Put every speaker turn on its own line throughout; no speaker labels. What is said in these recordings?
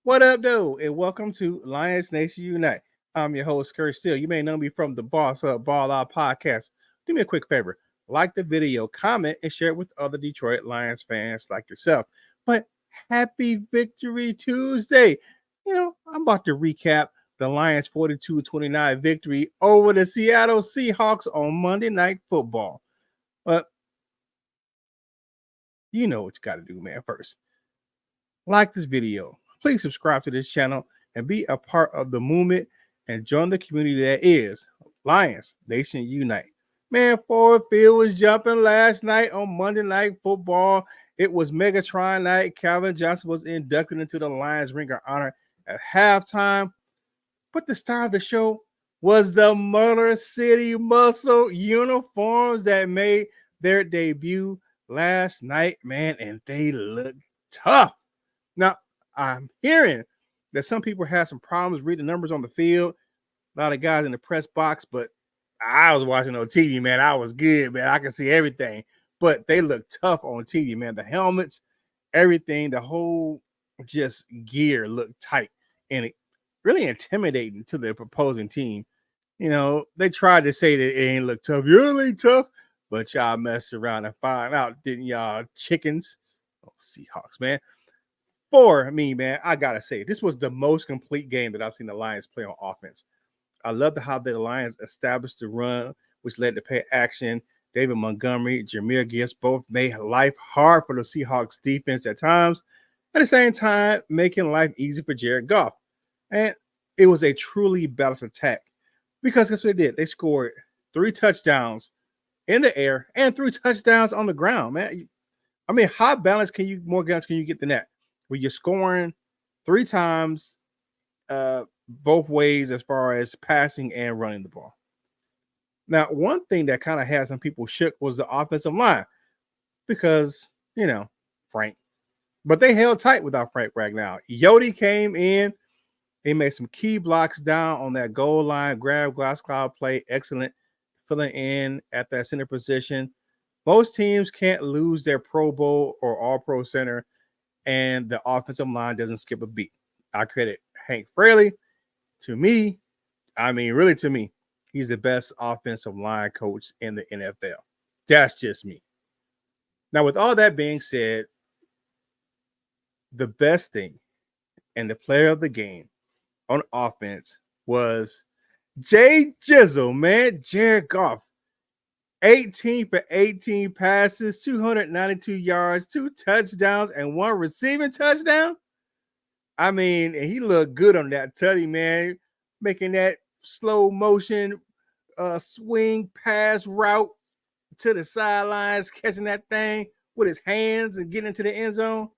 What up, though? And welcome to Lions Nation Unite. I'm your host, Curt Steele. You may know me from the Boss Up Ball Out podcast. Do me a quick favor. Like the video, comment, and share it with other Detroit Lions fans like yourself. But happy Victory Tuesday. I'm about to recap the Lions 42-29 victory over the Seattle Seahawks on Monday Night Football. But you know what you got to do, man. First, like this video. Please subscribe to this channel and be a part of the movement and join the community that is Lions Nation Unite. Man, Ford Field was jumping last night on Monday Night Football. It was Megatron night. Calvin Johnson was inducted into the Lions Ring of Honor at halftime. But the star of the show was the Motor City Muscle uniforms that made their debut last night, man, and they look tough. Now, I'm hearing that some people had some problems reading numbers on the field. A lot of guys in the press box, but I was watching on TV, man. I was good, man. I can see everything. But they look tough on TV, man. The helmets, everything, the whole just gear looked tight and it really intimidating to the opposing team. They tried to say that it ain't look tough. You ain't tough, but y'all messed around and find out, didn't y'all, chickens? Oh, Seahawks, man. For me, man, I gotta say, this was the most complete game that I've seen the Lions play on offense. I loved how the Lions established the run, which led to play action. David Montgomery, Jahmyr Gibbs both made life hard for the Seahawks defense at times, at the same time making life easy for Jared Goff. And it was a truly balanced attack because guess what they did? They scored 3 touchdowns in the air and 3 touchdowns on the ground, man. I mean, how balanced more guns can you get than that? Where you're scoring 3 times both ways as far as passing and running the ball. Now, one thing that kind of had some people shook was the offensive line because, Frank. But they held tight without Frank Ragnow. Yodi came in. He made some key blocks down on that goal line, grab glass cloud play. Excellent filling in at that center position. Most teams can't lose their Pro Bowl or All-Pro center, and the offensive line doesn't skip a beat. I credit Hank Fraley. To me, he's the best offensive line coach in the NFL. That's just me. Now, with all that being said, the best thing and the player of the game on offense was Jay Jizzle, man, Jared Goff. 18 for 18 passes, 292 yards, 2 touchdowns, and 1 receiving touchdown. I mean, and he looked good on that tutty, man, making that slow motion swing pass route to the sidelines, catching that thing with his hands and getting into the end zone.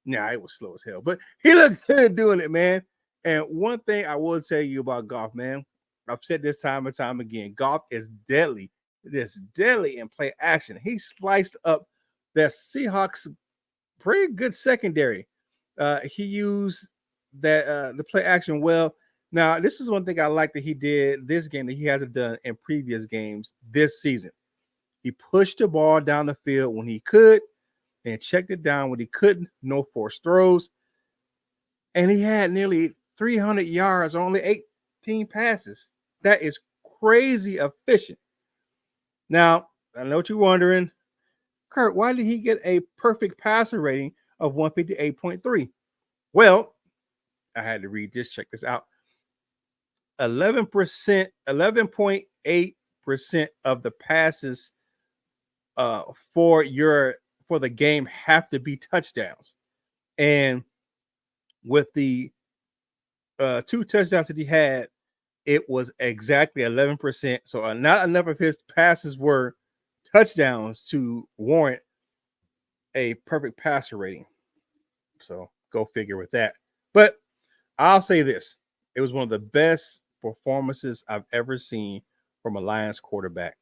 Nah, it was slow as hell, but he looked good doing it, man. And one thing I will tell you about Goff, man, I've said this time and time again, Goff is deadly. This deadly in play action. He sliced up that Seahawks pretty good secondary. He used that the play action well. Now, this is one thing I like that he did this game that he hasn't done in previous games this season. He pushed the ball down the field when he could and checked it down when he couldn't. No forced throws. And he had nearly 300 yards, only 18 passes. That is crazy efficient. Now, I know what you're wondering, Curt, why did he get a perfect passer rating of 158.3? Well, I had to read this. Check this out. 11.8% of the passes for the game have to be touchdowns. And with the 2 touchdowns that he had, it was exactly 11%. So not enough of his passes were touchdowns to warrant a perfect passer rating. So go figure with that. But I'll say this. It was one of the best performances I've ever seen from a Lions quarterback.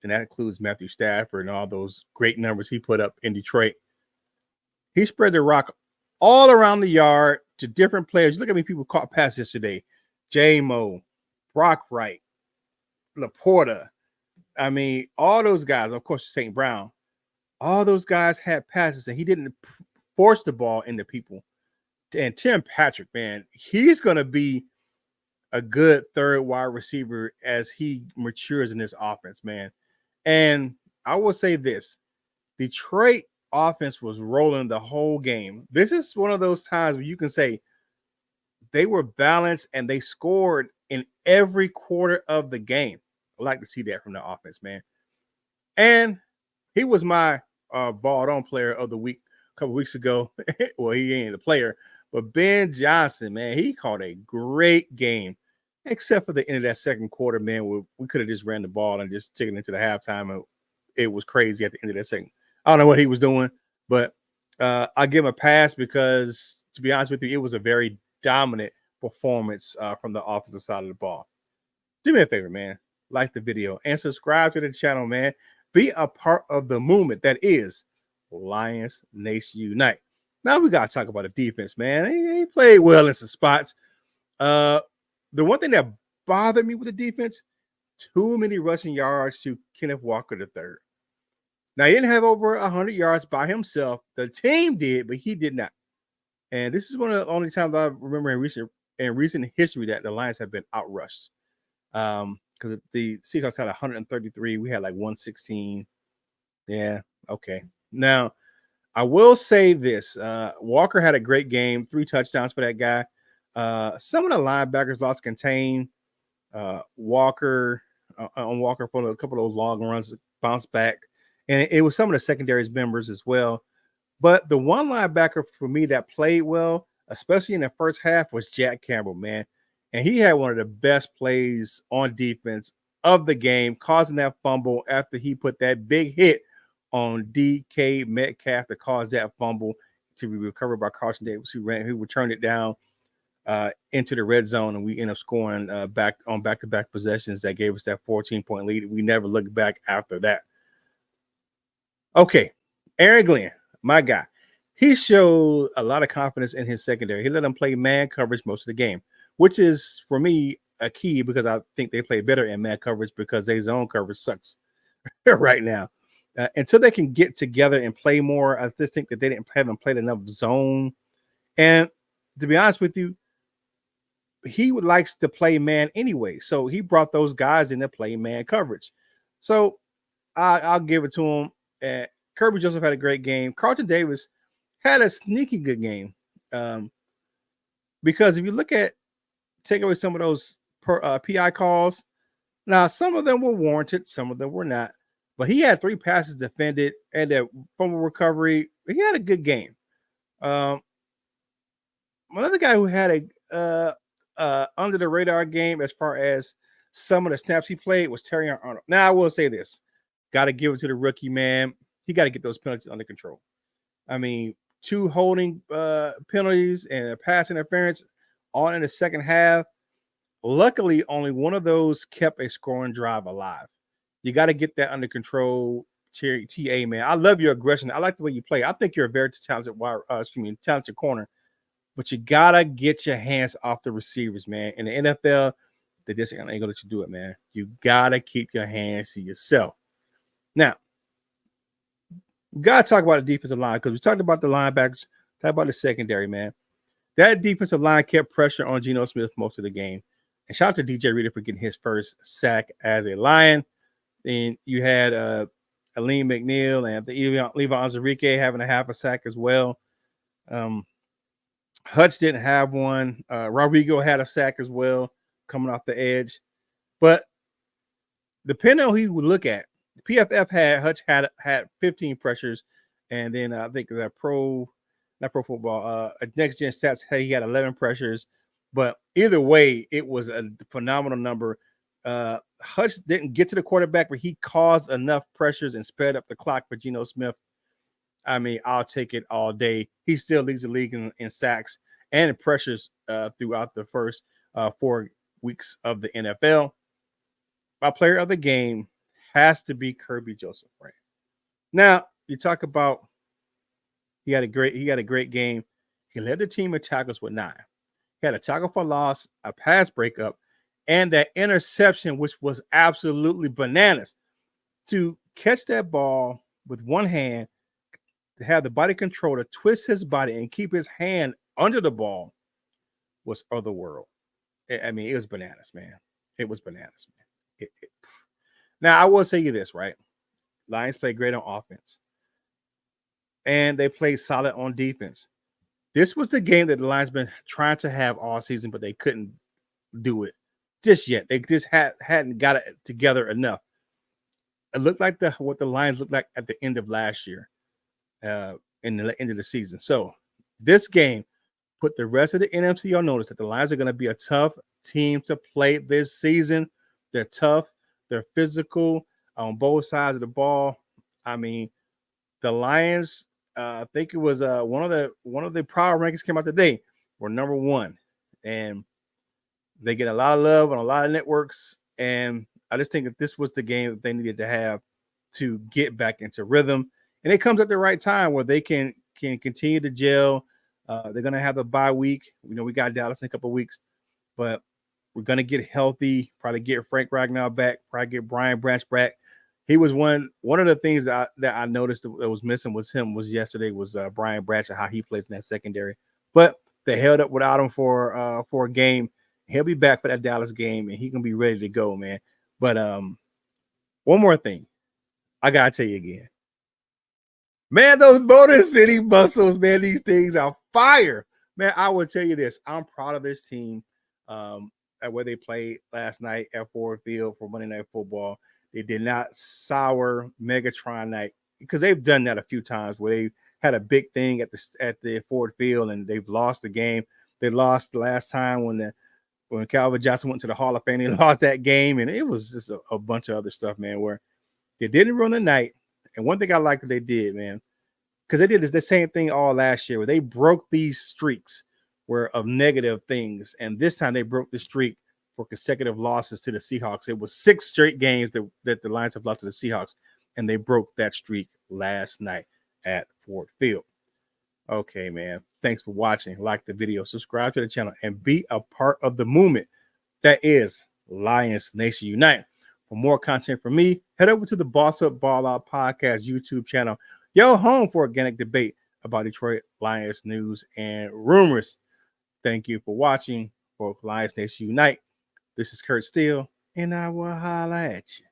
And that includes Matthew Stafford and all those great numbers he put up in Detroit. He spread the rock all around the yard to different players. Look at how many people caught passes today. J-Mo, Brock Wright, Laporta. I mean, all those guys, of course, St. Brown, all those guys had passes, and he didn't force the ball into people. And Tim Patrick, man, he's going to be a good third wide receiver as he matures in this offense, man. And I will say this, Detroit offense was rolling the whole game. This is one of those times where you can say they were balanced and they scored in every quarter of the game. I like to see that from the offense, man. And he was my balled on player of the week a couple weeks ago. Well, he ain't a player, but Ben Johnson, man, he caught a great game, except for the end of that second quarter, man. We could have just ran the ball and just taken it into the halftime. And it was crazy at the end of that second. I don't know what he was doing, but I'll give him a pass because, to be honest with you, it was a very dominant performance from the offensive side of the ball. Do me a favor, man. Like the video and subscribe to the channel, man. Be a part of the movement that is Lions Nation Unite. Now we got to talk about the defense, man. He played well in some spots. The one thing that bothered me with the defense, too many rushing yards to Kenneth Walker III. Now, he didn't have over 100 yards by himself. The team did, but he did not. And this is one of the only times I remember in recent history that the Lions have been outrushed. Because the Seahawks had 133. We had like 116. Yeah, okay. Now, I will say this. Walker had a great game. 3 touchdowns for that guy. Some of the linebackers lost contain. Walker on Walker for a couple of those long runs, bounced back. And it was some of the secondary's members as well. But the one linebacker for me that played well, especially in the first half, was Jack Campbell, man. And he had one of the best plays on defense of the game, causing that fumble after he put that big hit on DK Metcalf to cause that fumble to be recovered by Carson Davis, who returned it down into the red zone, and we end up scoring back-to-back possessions that gave us that 14-point lead. We never looked back after that. Okay, Aaron Glenn, my guy. He showed a lot of confidence in his secondary. He let them play man coverage most of the game, which is, for me, a key because I think they play better in man coverage because their zone coverage sucks right now. Until they can get together and play more, I just think that they haven't played enough zone. And to be honest with you, he likes to play man anyway. So he brought those guys in to play man coverage. So I'll give it to him. Kirby Joseph had a great game. Carlton Davis had a sneaky good game. Because if you take away some of those PI calls, now some of them were warranted, some of them were not. But he had 3 passes defended and a fumble recovery. He had a good game. Another guy who had a under the radar game as far as some of the snaps he played was Terry Arnold. Now I will say this. Got to give it to the rookie, man. He got to get those penalties under control. I mean, 2 holding penalties and a pass interference all in the second half. Luckily, only one of those kept a scoring drive alive. You got to get that under control, TA, man. I love your aggression. I like the way you play. I think you're a very talented corner. But you got to get your hands off the receivers, man. In the NFL, they just ain't going to let you do it, man. You got to keep your hands to yourself. Now, we got to talk about the defensive line because we talked about the linebackers, talked about the secondary, man. That defensive line kept pressure on Geno Smith most of the game. And shout out to DJ Reader for getting his first sack as a Lion. Then you had Aleem McNeil and Levi Onwuzurike having a half a sack as well. Hutch didn't have one. Rodrigo had a sack as well coming off the edge. But depending on who you would look at, PFF Hutch had 15 pressures, and then I think that not Pro Football, Next Gen Stats, he had 11 pressures. But either way, it was a phenomenal number. Hutch didn't get to the quarterback, but he caused enough pressures and sped up the clock for Geno Smith. I mean, I'll take it all day. He still leads the league in sacks and pressures throughout the first 4 weeks of the NFL. My player of the game has to be Kirby Joseph, right? Now, you talk about he had a great game. He led the team in tackles with 9. He had a tackle for loss, a pass breakup, and that interception, which was absolutely bananas. To catch that ball with one hand, to have the body control to twist his body and keep his hand under the ball was otherworld. I mean, it was bananas, man. It was bananas, man. Now, I will tell you this, right? Lions play great on offense, and they play solid on defense. This was the game that the Lions been trying to have all season, but they couldn't do it just yet. They just hadn't got it together enough. It looked like what the Lions looked like at the end of last year, in the end of the season. So this game put the rest of the NFC on notice that the Lions are going to be a tough team to play this season. They're tough. They're physical on both sides of the ball. I mean, the Lions, I think it was one of the power rankings came out today, were number 1, and they get a lot of love on a lot of networks. And I just think that this was the game that they needed to have to get back into rhythm. And it comes at the right time where they can continue to gel. They're going to have a bye week. We got Dallas in a couple of weeks, but we're going to get healthy, probably get Frank Ragnow back, probably get Brian Branch back. He was one of the things that I noticed that was missing was yesterday was Brian Branch and how he plays in that secondary. But they held up without him for a game. He'll be back for that Dallas game, and he can be ready to go, man. But one more thing, I gotta tell you again, man. Those Motor City Muscles, man. These things are fire, man. I will tell you this: I'm proud of this team. At where they played last night at Ford Field for Monday Night Football. They did not sour Megatron night, because they've done that a few times where they had a big thing at the Ford Field and they've lost the game. They lost the last time when Calvin Johnson went to the Hall of Fame. They lost that game, and it was just a bunch of other stuff, man, where they didn't ruin the night. And one thing I like that they did, man, because they did the same thing all last year where they broke these streaks of negative things. And this time they broke the streak for consecutive losses to the Seahawks. It was 6 straight games that the Lions have lost to the Seahawks, and they broke that streak last night at Ford Field. Okay, man. Thanks for watching. Like the video, subscribe to the channel, and be a part of the movement that is Lions Nation Unite. For more content from me, head over to the Boss Up Ball Out Podcast YouTube channel, your home for organic debate about Detroit Lions news and rumors. Thank you for watching for Lions Nation Unite. This is Curt Steele, and I will holla at you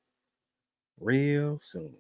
real soon.